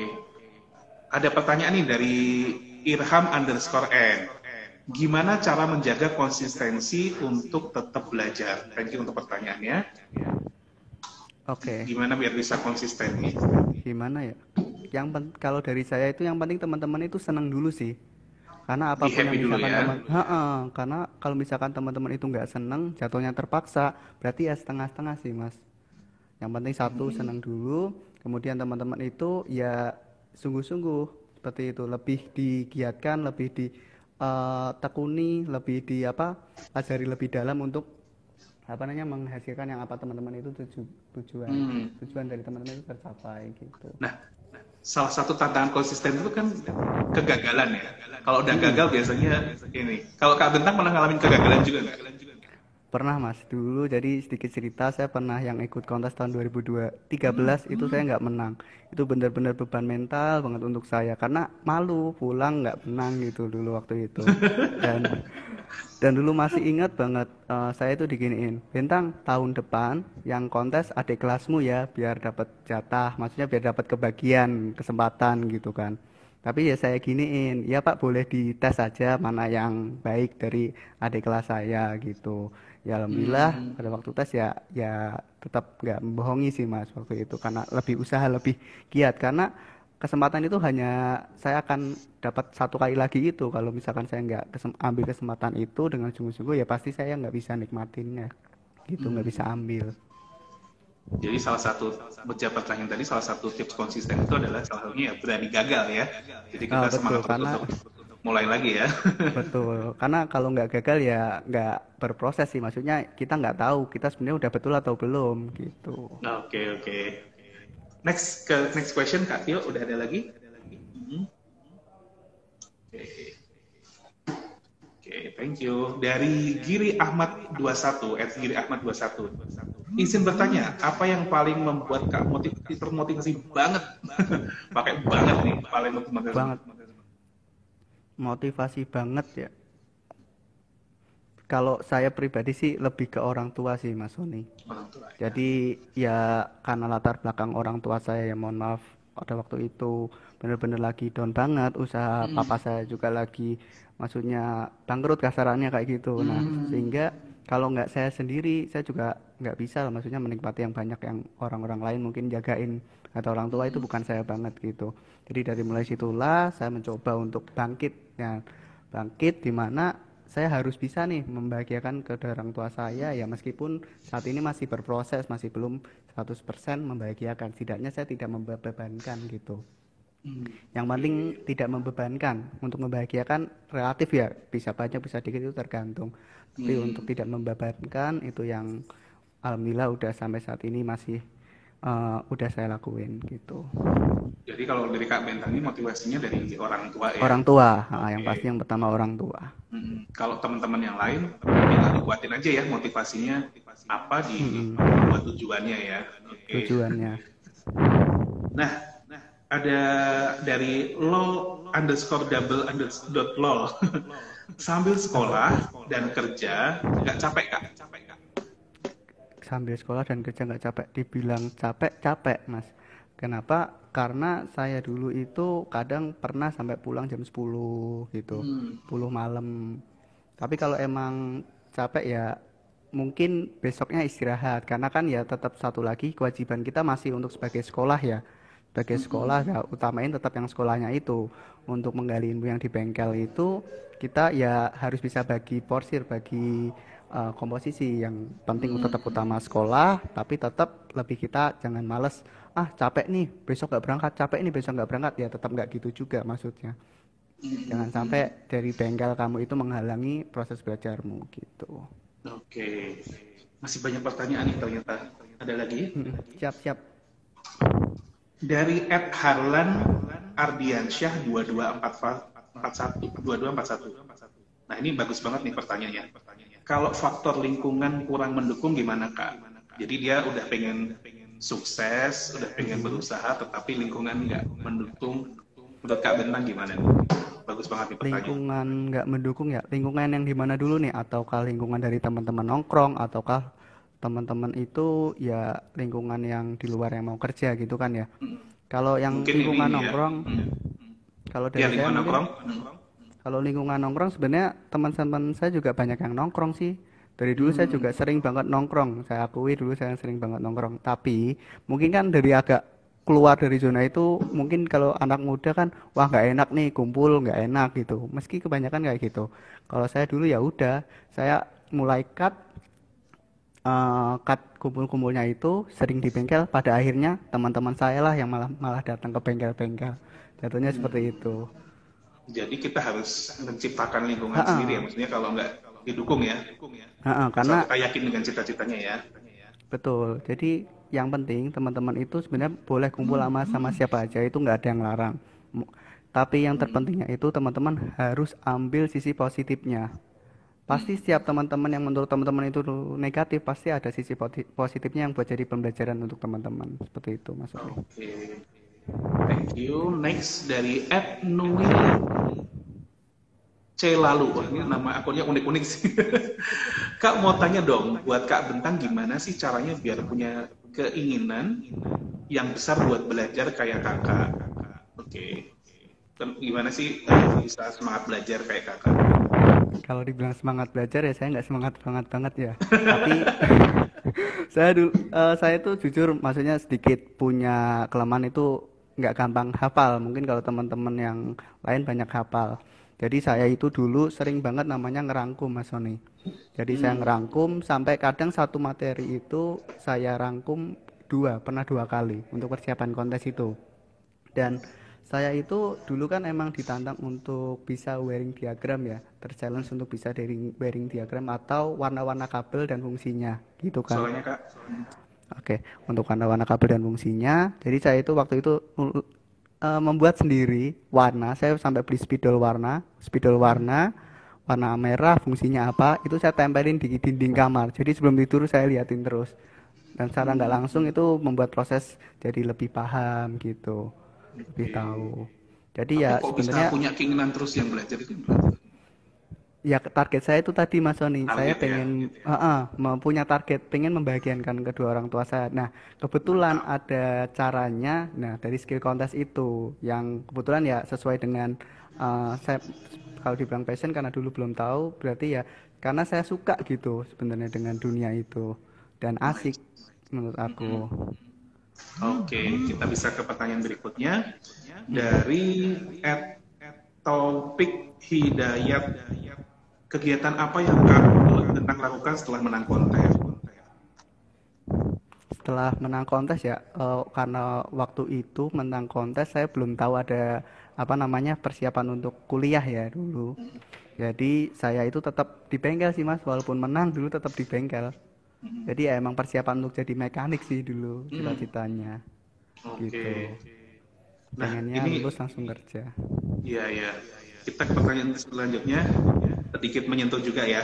Ada pertanyaan nih dari Irham_N. Gimana cara menjaga konsistensi untuk tetap belajar? Thank you untuk pertanyaannya. Oke. Gimana biar bisa konsisten nih? Gimana ya? Kalau dari saya itu yang penting teman-teman itu senang dulu sih. Karena Be apapun yang happy dulu misalkan ya. karena kalau misalkan teman-teman itu nggak senang, jatuhnya terpaksa, berarti ya setengah-setengah sih, Mas. Yang penting satu senang dulu, kemudian teman-teman itu ya sungguh-sungguh seperti itu, lebih digiatkan, lebih ditekuni, lebih di apa, pelajari lebih dalam untuk apa namanya menghasilkan yang apa teman-teman itu tujuan Hmm. tujuan dari teman-teman itu tercapai gitu. Nah, salah satu tantangan konsisten itu kan kegagalan ya. Kalau udah gagal biasanya ini. Kalau Kak Bentang pernah ngalamin kegagalan juga nggak? Pernah Mas, dulu jadi sedikit cerita, saya pernah yang ikut kontes tahun 2013 itu saya nggak menang. Itu benar-benar beban mental banget untuk saya karena malu pulang nggak menang gitu dulu waktu itu. Dan dan dulu masih ingat banget, saya itu diginiin, Bentang tahun depan yang kontes adik kelasmu ya biar dapat jatah, maksudnya biar dapat kebagian kesempatan gitu kan. Tapi ya saya giniin, ya Pak boleh dites saja mana yang baik dari adik kelas saya gitu. Ya alhamdulillah Hmm. pada waktu tes ya tetap nggak membohongi sih Mas waktu itu karena lebih usaha lebih giat karena kesempatan itu hanya saya akan dapat satu kali lagi itu kalau misalkan saya nggak ambil kesempatan itu dengan sungguh-sungguh ya pasti saya nggak bisa nikmatinnya gitu, nggak bisa ambil. Jadi salah satu berjabat terakhir tadi salah satu tips konsisten itu adalah salah satunya ya berani gagal ya. Jadi kita Betul semangat terus karena untuk mulai lagi ya. betul karena kalau nggak gagal ya nggak berproses sih, maksudnya kita nggak tahu kita sebenarnya udah betul atau belum gitu. Oke, oke. Next question Kak Tio udah ada lagi? Hmm. Oke. Oke, thank you. Dari Giri Ahmad 21, Giri Ahmad 21. Izin bertanya, apa yang paling membuat Kak termotivasi banget? Pakai banget nih, paling motivasi. Banget, motivasi banget ya. Kalau saya pribadi sih lebih ke orang tua sih Mas Sony. Orang tua ya. Jadi ya karena latar belakang orang tua saya ya mohon maaf pada waktu itu bener-bener lagi down banget, usaha papa saya juga lagi maksudnya bangkrut kasarannya kayak gitu. Nah sehingga kalau nggak saya sendiri saya juga nggak bisa maksudnya menikmati yang banyak yang orang-orang lain mungkin jagain atau orang tua itu bukan saya banget gitu. Jadi dari mulai situlah saya mencoba untuk bangkit ya, bangkit di mana saya harus bisa nih membahagiakan kedua orang tua saya ya meskipun saat ini masih berproses masih belum 100% membahagiakan, setidaknya saya tidak membebankan gitu. Yang penting tidak membebankan, untuk membahagiakan relatif ya bisa banyak bisa dikit itu tergantung, tapi untuk tidak membebankan itu yang alhamdulillah udah sampai saat ini masih udah saya lakuin gitu. Jadi kalau dari Kak Bentang ini motivasinya dari orang tua ya? Orang tua, yang Oke. pasti yang pertama orang tua. Kalau teman-teman yang lain, ya dikuatin aja ya motivasinya apa buat tujuannya ya. Oke. Tujuannya. Nah, ada dari lol_double_lol. Sambil sekolah dan kerja, nggak capek Kak? Sambil sekolah dan kerja nggak capek, dibilang capek Mas. Kenapa? Karena saya dulu itu kadang pernah sampai pulang jam 10 gitu, 10 malam. Tapi kalau emang capek ya mungkin besoknya istirahat karena kan ya tetap satu lagi kewajiban kita masih untuk sebagai sekolah ya. Sebagai sekolah ya utamain tetap yang sekolahnya itu. Untuk menggali ilmu yang di bengkel itu kita ya harus bisa bagi porsir, bagi komposisi. Yang penting tetap utama sekolah tapi tetap lebih kita jangan males, capek nih besok nggak berangkat, capek nih besok nggak berangkat, ya tetap nggak gitu juga maksudnya. Jangan sampai dari bengkel kamu itu menghalangi proses belajarmu gitu. Oke. Masih banyak pertanyaan nih ternyata. Ada lagi? Siap. Dari @harlan ardiansyah 2241. Nah, ini bagus banget nih pertanyaannya. Kalau faktor lingkungan kurang mendukung gimana Kak? Jadi dia udah pengen sukses, udah pengen berusaha, tetapi lingkungan nggak mendukung. Menurut Kak Bentang gimana nih? Bagus banget nih pertanyaan. Lingkungan nggak mendukung ya, lingkungan yang di mana dulu nih? Ataukah lingkungan dari teman-teman nongkrong, ataukah teman-teman itu ya lingkungan yang di luar yang mau kerja gitu kan ya? Kalau yang Mungkin lingkungan ini ya. nongkrong, kalau Ya dari saya lingkungan mungkin nongkrong. kalau lingkungan nongkrong sebenarnya teman-teman saya juga banyak yang nongkrong sih. Dari dulu saya Hmm, juga sering banget nongkrong. Saya akui dulu saya sering banget nongkrong. Tapi mungkin kan dari agak keluar dari zona itu, mungkin kalau anak muda kan, wah nggak enak nih kumpul, nggak enak gitu. Meski kebanyakan kayak gitu. Kalau saya dulu ya udah, saya mulai cut kumpul-kumpulnya itu sering di bengkel. Pada akhirnya teman-teman saya lah yang malah malah datang ke bengkel-bengkel. Jatuhnya seperti itu. jadi kita harus menciptakan lingkungan sendiri ya. Ha-ha. Maksudnya kalau nggak didukung ya. Ha-ha, Asal karena kita yakin dengan cita-citanya ya. betul. Jadi yang penting teman-teman itu sebenarnya boleh kumpul sama sama siapa aja, itu nggak ada yang larang. Tapi yang terpentingnya itu teman-teman harus ambil sisi positifnya. Pasti setiap teman-teman yang menurut teman-teman itu negatif, pasti ada sisi positifnya yang buat jadi pembelajaran untuk teman-teman. Seperti itu Mas Oli. Oke, thank you. Next dari Nui C lalu. Wah, ini nama akunnya unik-unik sih. Kak mau tanya dong, buat Kak Bentang gimana sih caranya biar punya keinginan yang besar buat belajar kayak Kakak? Oke. Gimana sih bisa semangat belajar kayak Kakak? Kalau dibilang semangat belajar ya saya nggak semangat banget banget ya. Tapi saya tuh jujur maksudnya sedikit punya kelemahan itu nggak gampang hafal. Mungkin kalau teman-teman yang lain banyak hafal. Jadi saya itu dulu sering banget namanya ngerangkum Mas Sony. Jadi saya ngerangkum sampai kadang satu materi itu saya rangkum pernah dua kali untuk persiapan kontes itu. Dan saya itu dulu kan emang ditantang untuk bisa wiring diagram ya, terchallenge untuk bisa wiring diagram atau warna-warna kabel dan fungsinya gitu kan. Soalnya Kak, Oke, untuk warna-warna kabel dan fungsinya. Jadi saya itu waktu itu membuat sendiri warna. Saya sampai beli spidol warna, warna merah fungsinya apa, itu saya tempelin di dinding kamar. Jadi sebelum tidur saya liatin terus. Dan secara nggak langsung itu membuat proses jadi lebih paham gitu, lebih tahu. Jadi tapi ya kok bisa sebenarnya punya keinginan terus yang belajar itu? ya target saya itu tadi Mas Sony, saya Target ya? pengen mempunyai target, pengen membahagiakan kedua orang tua saya. Nah kebetulan Mantap. ada caranya, nah dari skill kontes itu yang kebetulan ya sesuai dengan saya, kalau dibilang passion karena dulu belum tahu, berarti ya karena saya suka gitu sebenarnya dengan dunia itu dan asik menurut aku. Oke, kita bisa ke pertanyaan berikutnya dari Taufik Hidayat. Kegiatan apa yang Kak Bentang lakukan setelah menang kontes? Setelah menang kontes ya, karena waktu itu menang kontes saya belum tahu ada apa namanya persiapan untuk kuliah ya dulu. Jadi saya itu tetap di bengkel sih Mas, walaupun menang dulu tetap di bengkel. Jadi ya emang persiapan untuk jadi mekanik sih dulu cita-citanya Oke. gitu. Nah, Pengennya ini lulus langsung kerja. ya. Kita ke pertanyaan selanjutnya, sedikit menyentuh juga ya.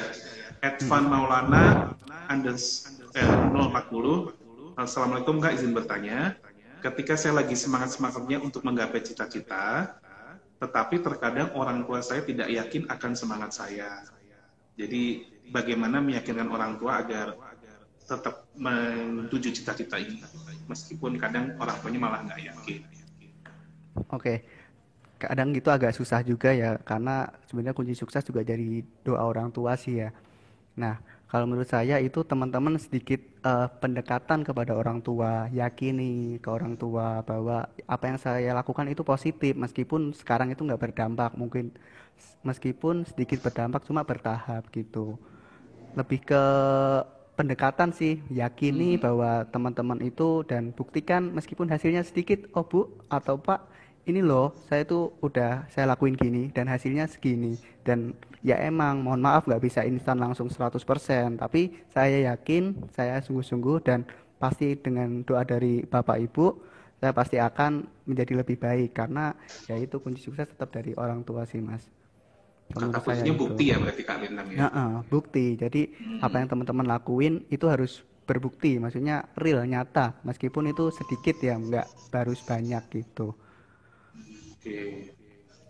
Advan Maulana Andes 040. Assalamualaikum Kak, izin bertanya. Ketika saya lagi semangat-semangatnya untuk menggapai cita-cita, tetapi terkadang orang tua saya tidak yakin akan semangat saya. Jadi bagaimana meyakinkan orang tua agar tetap menuju cita-cita ini, meskipun kadang orang tuanya malah nggak yakin. Oke, kadang gitu agak susah juga ya, karena sebenarnya kunci sukses juga dari doa orang tua sih ya. Nah, kalau menurut saya itu teman-teman sedikit pendekatan kepada orang tua, yakini ke orang tua bahwa apa yang saya lakukan itu positif, meskipun sekarang itu nggak berdampak, mungkin meskipun sedikit berdampak cuma bertahap gitu. Lebih ke pendekatan sih, yakini bahwa teman-teman itu dan buktikan meskipun hasilnya sedikit, oh Bu atau Pak, ini loh saya tuh udah saya lakuin gini dan hasilnya segini. Dan ya emang mohon maaf nggak bisa instan langsung 100%, tapi saya yakin, saya sungguh-sungguh dan pasti dengan doa dari Bapak Ibu saya pasti akan menjadi lebih baik, karena ya itu kunci sukses tetap dari orang tua sih Mas. Kata Menurut saya kuncinya itu. bukti ya berarti Kak Bintang ya. Bukti. Jadi apa yang teman-teman lakuin itu harus berbukti, maksudnya real, nyata, meskipun itu sedikit ya, nggak harus banyak gitu. Oke.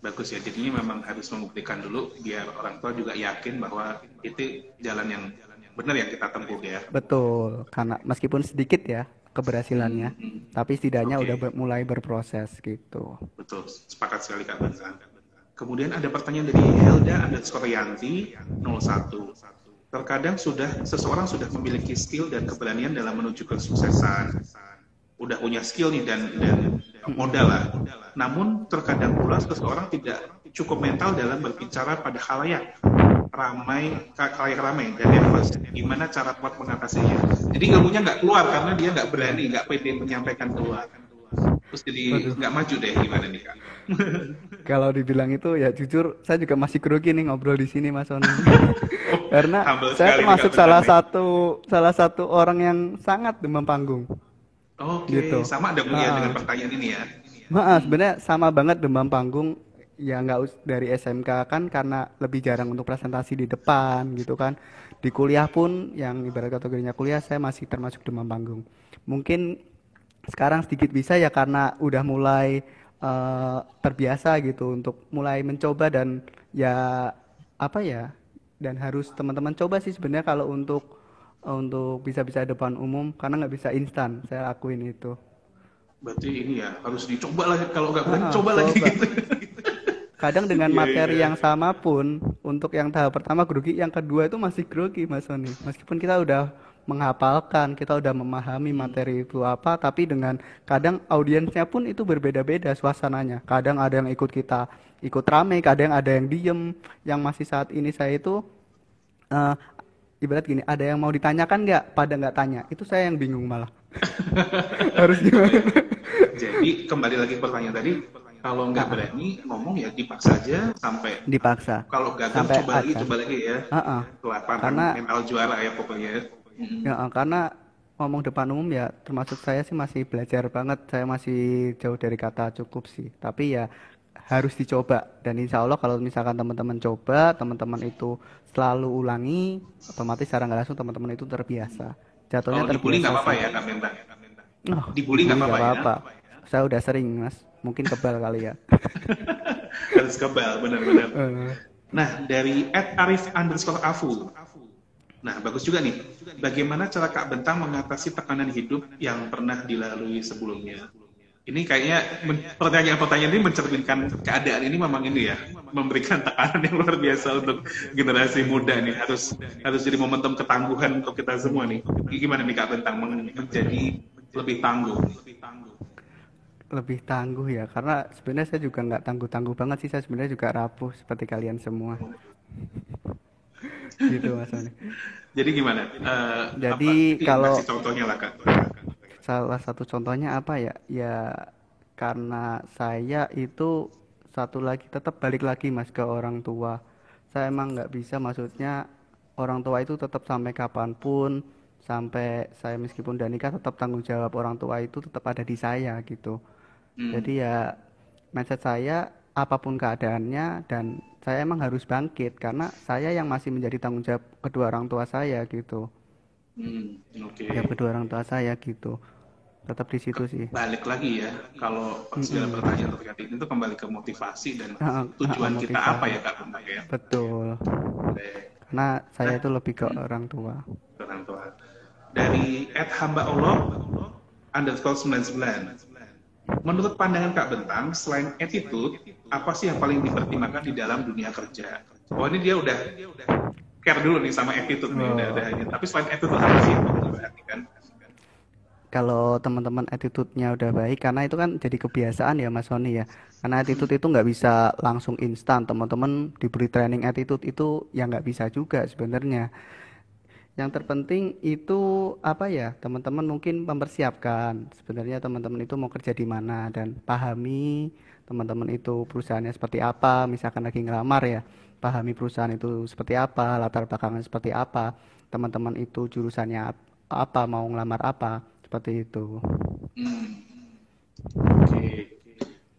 bagus ya. Jadinya memang harus membuktikan dulu biar orang tua juga yakin bahwa itu jalan yang benar yang kita tempuh ya. Betul, karena meskipun sedikit ya Hmm, keberhasilannya, hmm. tapi setidaknya Oke, udah mulai berproses gitu. betul. Sepakat sekali Kak Bentang. Kemudian ada pertanyaan dari Helda underscore Yanti 01. Terkadang seseorang sudah memiliki skill dan keberanian dalam menuju kesuksesan. Udah punya skill nih dan modal lah. Namun terkadang pula seseorang tidak cukup mental dalam berbicara pada khalayak ramai dan nervous. Gimana cara kuat mengatasinya? Jadi ilmunya nggak keluar karena dia nggak berani, nggak pede menyampaikan keluar. Terus jadi Waduh, nggak maju deh gimana nih Kak? kalau dibilang itu ya jujur saya juga masih grogi nih ngobrol di sini Mas Oni. Oh, Karena humble saya sekali nih Kak termasuk Bentang nih. salah satu orang yang sangat demam panggung Oke, gitu. sama dong ya dengan Heeh. pertanyaan ini ya. Maaf, sebenarnya sama banget demam panggung ya nggak dari SMK kan karena lebih jarang untuk presentasi di depan gitu kan. Di kuliah pun yang ibarat kategorinya kuliah saya masih termasuk demam panggung. Mungkin sekarang sedikit bisa ya karena udah mulai terbiasa gitu untuk mulai mencoba dan ya apa ya dan harus teman-teman coba sih sebenarnya kalau untuk bisa-bisa depan umum karena nggak bisa instan saya lakuin itu. Berarti ini ya harus dicoba lagi. Kalau nggak berani Heeh, coba lagi coba. gitu. Kadang dengan Iya iya. materi yang sama pun, untuk yang tahap pertama grogi, yang kedua itu masih grogi, Mas Sony. Meskipun kita udah menghafalkan, kita udah memahami Hmm. materi itu apa, tapi dengan kadang audiensnya pun itu berbeda-beda suasananya. Kadang ada yang ikut kita, ikut rame, kadang ada yang diem. Yang masih saat ini saya itu, eh, ibarat gini, ada yang mau ditanyakan nggak, pada nggak tanya. Itu saya yang bingung malah. Harus Oh gimana? ya. Jadi kembali lagi ke pertanyaan tadi, kalau nggak berani ngomong ya dipaksa aja sampai Dipaksa, kalau gagal sampai ada. coba lagi ya. Heeh. Kelaparan Karena mental juara ya pokoknya. Mm-mm. ya, karena ngomong depan umum ya termasuk saya sih masih belajar banget. Saya masih jauh dari kata cukup sih. Tapi ya harus dicoba. Dan insya Allah kalau misalkan teman-teman coba, teman-teman itu selalu ulangi, otomatis secara nggak langsung teman-teman itu terbiasa. Jatuhnya Kalau dibully nggak terbiasa apa-apa sih. ya Kak Bentang. Oh, Dibully nggak dibully nggak apa-apa ya. apa-apa. Saya udah sering mas. Mungkin kebal kali ya. Harus kebal benar-benar. Eh, Nah dari @arif_afu. Nah, bagus juga nih. Bagaimana cara Kak Bentang mengatasi tekanan hidup yang pernah dilalui sebelumnya? Ini kayaknya pertanyaan-pertanyaan ini mencerminkan keadaan ini memang ini ya, memberikan tekanan yang luar biasa untuk generasi muda nih. Harus jadi momentum ketangguhan untuk kita semua nih. Gimana nih Kak Bentang menjadi lebih tangguh? lebih tangguh ya karena sebenarnya saya juga nggak tangguh-tangguh banget sih, saya sebenarnya juga rapuh seperti kalian semua gitu mas Oni. Jadi gimana? Apa? Jadi Kasih kalau contohnya lah Kak. salah satu contohnya apa ya? Ya karena saya itu satu lagi tetap balik lagi mas ke orang tua. Saya emang nggak bisa, maksudnya orang tua itu tetap sampai kapanpun, sampai saya meskipun udah nikah tetap tanggung jawab orang tua itu tetap ada di saya gitu. Hmm. Jadi ya mindset saya apapun keadaannya dan saya emang harus bangkit karena saya yang masih menjadi tanggung jawab kedua orang tua saya gitu. Hmm. Oke. Ya kedua orang tua saya gitu. Tetap di situ sih. Balik lagi ya, kalau segala Mm-mm. pertanyaan terkait itu kembali ke motivasi dan tujuan kita apa Motivasi. ya Kak Bentang ya? Betul. Oke. Karena saya Nah, itu lebih ke orang tua. orang tua. Dari @hamba Allah underscore 99. Menurut pandangan Kak Bentang, selain attitude, apa sih yang paling dipertimbangkan di dalam dunia kerja? Oh ini dia udah care dulu nih sama attitude nih, udah Oh. ini. Tapi selain attitude apa sih yang diperhatikan? Kalau teman-teman attitude-nya udah baik, karena itu kan jadi kebiasaan ya Mas Sony ya. Karena attitude itu nggak bisa langsung instan. Teman-teman diberi training attitude itu ya nggak bisa juga sebenarnya. Yang terpenting itu apa ya? Teman-teman mungkin mempersiapkan. Sebenarnya teman-teman itu mau kerja di mana dan pahami teman-teman itu perusahaannya seperti apa. Misalkan lagi ngelamar ya, pahami perusahaan itu seperti apa, latar belakangnya seperti apa. Teman-teman itu jurusannya apa, mau ngelamar apa, seperti itu. Hmm, oke.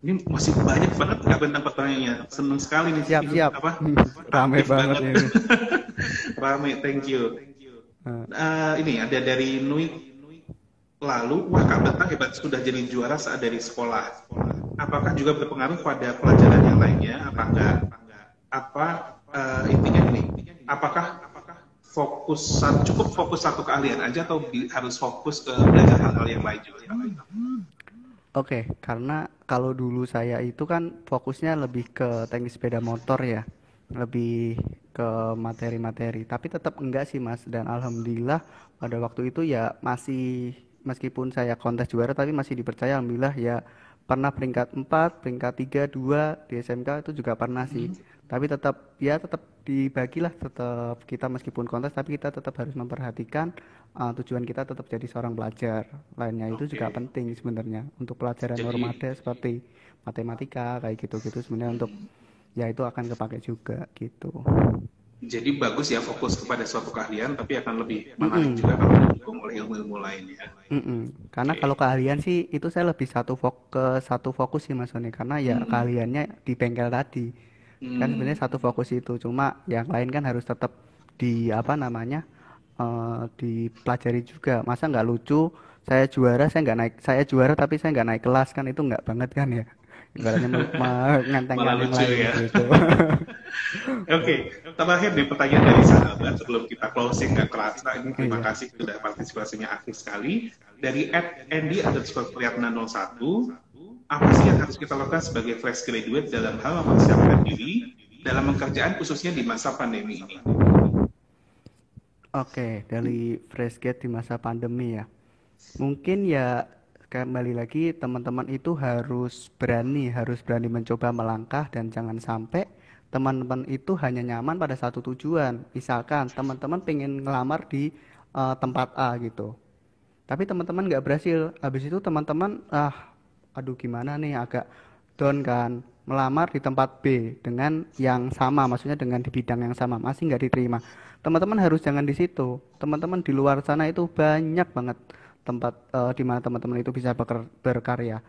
Ini masih banyak banget Kak Bentang pertanyaannya. Seneng sekali nih. Ini Siap-siap. apa? Rame Aktif banget banget. ini. Rame, thank you. Eh, Ini ada dari Nui lalu, wah Kak Bentang hebat sudah jadi juara saat dari sekolah. apakah juga berpengaruh pada pelajaran yang lainnya? Apa enggak? Apa intinya ini? Apakah cukup fokus satu keahlian aja atau harus fokus ke belajar hal-hal yang lain juga? Oke, karena kalau dulu saya itu kan fokusnya lebih ke teknik sepeda motor ya, lebih ke materi-materi. Tapi tetap enggak sih Mas. Dan alhamdulillah pada waktu itu ya masih, meskipun saya kontes juara tapi masih dipercaya alhamdulillah ya, pernah peringkat 4, peringkat 3, 2 di SMK itu juga pernah sih. Tapi tetap ya tetap dibagilah, tetap kita meskipun kontes tapi kita tetap harus memperhatikan tujuan kita tetap jadi seorang pelajar. Lainnya itu juga Oke. penting sebenarnya untuk pelajaran Jadi normada seperti matematika kayak gitu-gitu sebenarnya untuk ya itu akan kepake juga gitu. jadi bagus ya fokus kepada suatu keahlian, tapi akan lebih menarik Mm-mm. juga kalau didukung oleh ilmu-ilmu lain ya. Mm-mm. Karena Oke. kalau keahlian sih itu saya lebih satu fokus sih Mas Sony, karena ya Hmm. keahliannya di bengkel tadi kan sebenarnya Hmm. satu fokus itu, cuma yang lain kan harus tetap di apa namanya dipelajari juga. Masa nggak lucu saya juara, saya nggak naik, saya juara tapi saya nggak naik kelas, kan itu nggak banget kan ya, ibaratnya Malah mengentengkan yang lucu lain ya. gitu. Oke, terakhir nih pertanyaan dari sahabat sebelum kita closing, nggak kerasa ini, terima Iya. kasih sudah partisipasinya aktif sekali. Dari @andy_01, apa sih yang harus kita lakukan sebagai fresh graduate dalam hal mempersiapkan diri dalam pekerjaan khususnya di masa pandemi ini? Oke, dari fresh grad di masa pandemi ya. Mungkin ya kembali lagi teman-teman itu harus berani mencoba melangkah dan jangan sampai teman-teman itu hanya nyaman pada satu tujuan. Misalkan teman-teman pengen ngelamar di tempat A gitu. Tapi teman-teman nggak berhasil. Habis itu teman-teman aduh gimana nih, agak down kan, melamar di tempat B dengan yang sama, maksudnya dengan di bidang yang sama masih nggak diterima. Teman-teman harus jangan di situ. Teman-teman di luar sana itu banyak banget tempat di mana teman-teman itu bisa berkarya.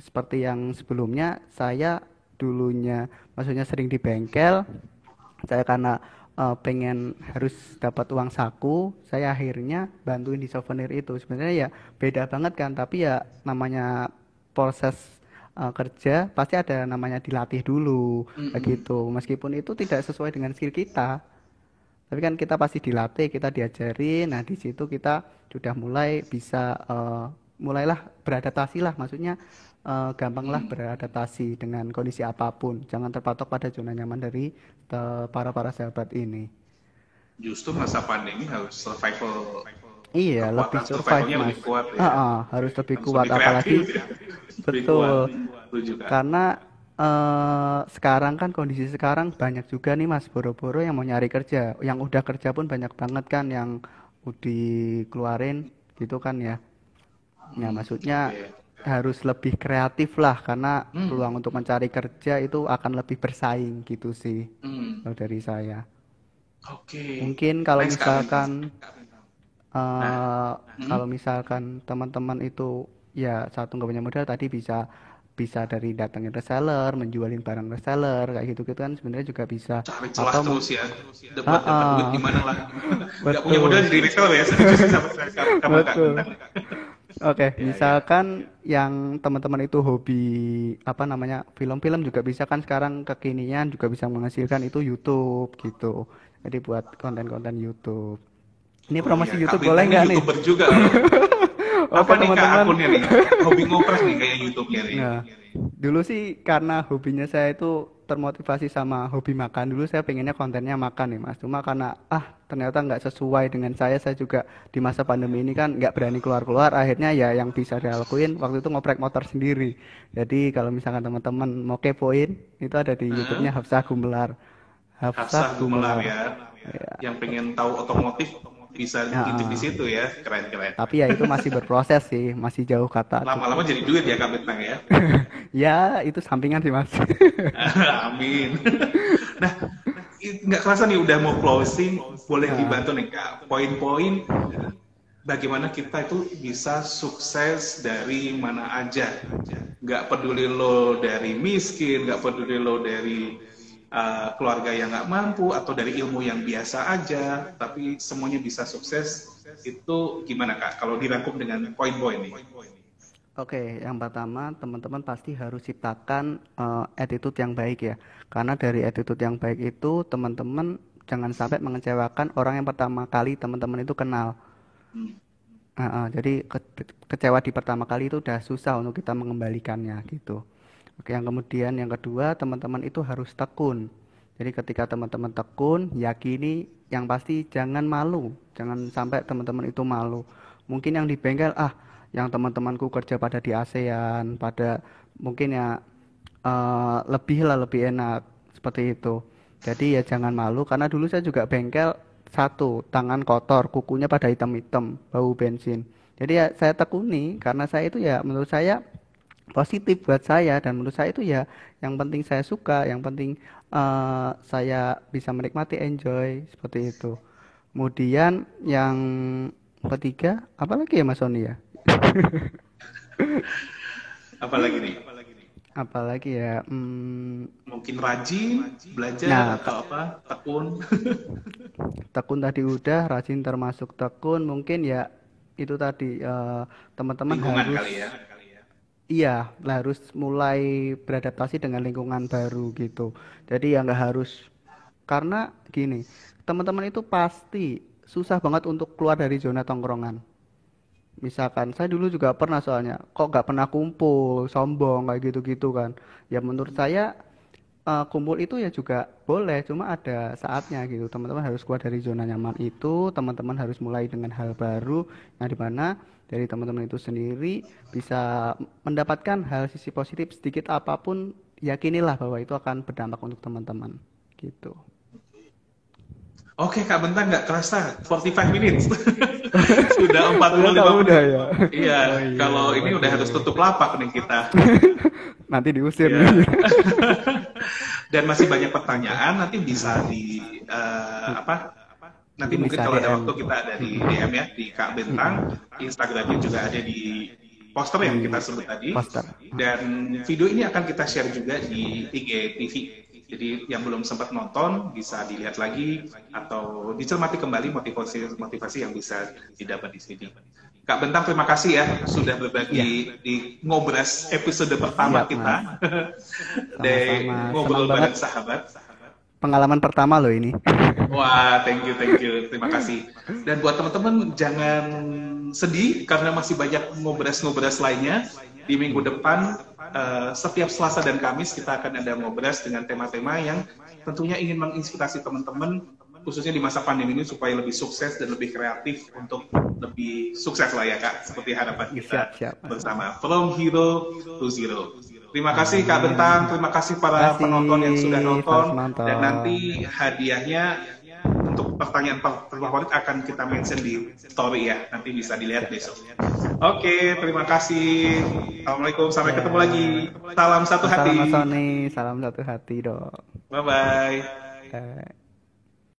Seperti yang sebelumnya saya dulunya maksudnya sering di bengkel, saya karena pengen harus dapat uang saku, saya akhirnya bantuin di souvenir itu. Sebenarnya ya beda banget kan, tapi ya namanya proses kerja pasti ada namanya dilatih dulu Mm-mm. begitu. Meskipun itu tidak sesuai dengan skill kita, tapi kan kita pasti dilatih, kita diajari. Nah di situ kita sudah mulai bisa mulailah beradaptasi lah, maksudnya gampanglah Mm. beradaptasi dengan kondisi apapun, jangan terpatok pada zona nyaman dari para para sahabat ini. Justru masa pandemi harus survival, Iya, lebih kekuatan survive survivalnya lebih mas. kuat ya, Harus lebih harus kuat, lebih kreatif apalagi ya, lebih kuat. betul. Setuju kan? Karena sekarang kan kondisi sekarang banyak juga nih mas boro-boro yang mau nyari kerja, yang udah kerja pun banyak banget kan yang udah dikeluarin gitu kan ya. Ya Hmm, maksudnya oke. harus lebih kreatif lah, karena Hmm, peluang untuk mencari kerja itu akan lebih bersaing gitu sih hmm, kalau dari saya. oke. Mungkin kalau Next Kak Bintang. misalkan Nah, eh hmm, kalau misalkan teman-teman itu ya satu nggak punya modal tadi, bisa bisa dari datangin reseller, menjualin barang reseller kayak gitu gitu kan sebenarnya juga bisa. cari celah Atau terus ya, buat ah, dapat duit ah, gimana lah. Nggak punya modal betul jadi reseller ya, setuju sih sama Kak betul. Bintang. Oke, Ya, ya. misalkan yang teman-teman itu hobi apa namanya film-film juga bisa kan sekarang kekinian juga bisa menghasilkan itu YouTube gitu. Jadi buat konten-konten YouTube. Ini Oh iya, promosi Kak YouTube boleh Bintang ini nggak nih? YouTuber juga loh. Oke Apa nih Kak teman-teman. akunnya nih? Hobi ngopres nih kayak YouTube-nya nih. Nah, dulu sih karena hobinya saya itu termotivasi sama hobi makan. Dulu saya pengennya kontennya makan nih mas. Cuma karena ternyata nggak sesuai dengan saya juga di masa pandemi ini kan nggak berani keluar-keluar. Akhirnya ya yang bisa dilakuin waktu itu ngoprek motor sendiri. Jadi kalau misalkan teman-teman mau kepoin, itu ada di YouTube-nya Heeh. Hafsah Gumelar. Hafsah Hafsah Gumelar Gumelar. ya. Ya. Yang pengen tahu otomotif bisa Ya, intip di situ ya. Keren-keren. tapi ya itu masih berproses sih, masih jauh kata Lama-lama cukup. jadi duit ya Kak Bintang ya. Ya, itu sampingan sih mas. Amin. Nah, nggak kerasa nih udah mau closing, boleh Nah, dibantu nih Kak, poin-poin bagaimana kita itu bisa sukses dari mana aja. Nggak peduli lo dari miskin, nggak peduli lo dari keluarga yang nggak mampu, atau dari ilmu yang biasa aja, tapi semuanya bisa sukses. Itu gimana Kak, kalau dirangkum dengan poin-poin nih? Oke, yang pertama teman-teman pasti harus ciptakan attitude yang baik ya. Karena dari attitude yang baik itu teman-teman jangan sampai mengecewakan orang yang pertama kali teman-teman itu kenal. Jadi kecewa di pertama kali itu udah susah untuk kita mengembalikannya gitu. Oke, yang kemudian yang kedua teman-teman itu harus tekun. Jadi ketika teman-teman tekun, yakini yang pasti jangan malu, jangan sampai teman-teman itu malu. Mungkin yang di bengkel yang teman-temanku kerja pada di ASEAN, pada mungkin ya lebih lah lebih enak seperti itu. Jadi ya jangan malu karena dulu saya juga bengkel satu tangan kotor, kukunya pada hitam-hitam, bau bensin. Jadi ya saya tekuni karena saya itu ya menurut saya positif buat saya dan menurut saya itu ya yang penting saya suka, yang penting saya bisa menikmati enjoy seperti itu. Kemudian yang ketiga, apa lagi ya Mas Sony ya? Apalagi nih? Apalagi ya, Mungkin rajin, belajar, nah atau apa, tekun. tekun tadi udah, rajin termasuk tekun, mungkin ya itu tadi teman-teman Lingkungan harus kali ya. iya harus mulai beradaptasi dengan lingkungan baru gitu. Jadi ya nggak harus karena gini, teman-teman itu pasti susah banget untuk keluar dari zona tongkrongan. Misalkan saya dulu juga pernah soalnya, kok nggak pernah kumpul, sombong kayak gitu-gitu kan. Ya menurut saya kumpul itu ya juga boleh, cuma ada saatnya gitu. Teman-teman harus keluar dari zona nyaman itu, teman-teman harus mulai dengan hal baru, yang dimana dari teman-teman itu sendiri bisa mendapatkan hal sisi positif sedikit apapun, yakinilah bahwa itu akan berdampak untuk teman-teman gitu. Oke, Kak Bentang nggak kerasa 45 minutes. Sudah Ternyata 45 udah menit. ya. Iya, Oh iya, kalau ini udah waduh. harus tutup lapak nih kita. Nanti diusir Iya. nih. Dan masih banyak pertanyaan, nanti bisa di apa? Nanti Mungkin mungkin bisa kalau ada DM. waktu kita ada di DM ya di Kak Bentang, Instagramnya juga ada di poster yang kita sebut tadi. Poster. Dan video ini akan kita share juga di IGTV. Jadi yang belum sempat nonton bisa dilihat lagi atau dicermati kembali motivasi yang bisa didapat di sini. Kak Bentang, terima kasih ya sudah Iya, berbagi di Ngobras episode pertama siap Mas. kita. Di Sama-sama. Senang ngobrol banget bareng sahabat. pengalaman pertama loh ini. Wah, thank you, terima kasih. Dan buat teman-teman jangan sedih karena masih banyak ngobras-ngobras lainnya. Di minggu depan, setiap Selasa dan Kamis kita akan ada ngobras dengan tema-tema yang tentunya ingin menginspirasi teman-teman, khususnya di masa pandemi ini supaya lebih sukses dan lebih kreatif untuk lebih sukses lah ya Kak, seperti harapan Siap, kita siap. bersama. From Hero to Zero. Terima kasih Kak Amin. Bentang, terima kasih Terima para kasih penonton yang sudah para nonton, dan penonton. nanti hadiahnya untuk pertanyaan favorit akan kita mention di story ya, nanti bisa dilihat Siap. besok. Oke, terima kasih. Assalamualaikum, sampai ketemu lagi. Ya. Salam satu Salam hati. Mas Sony, salam satu hati dong. Bye bye. Eh.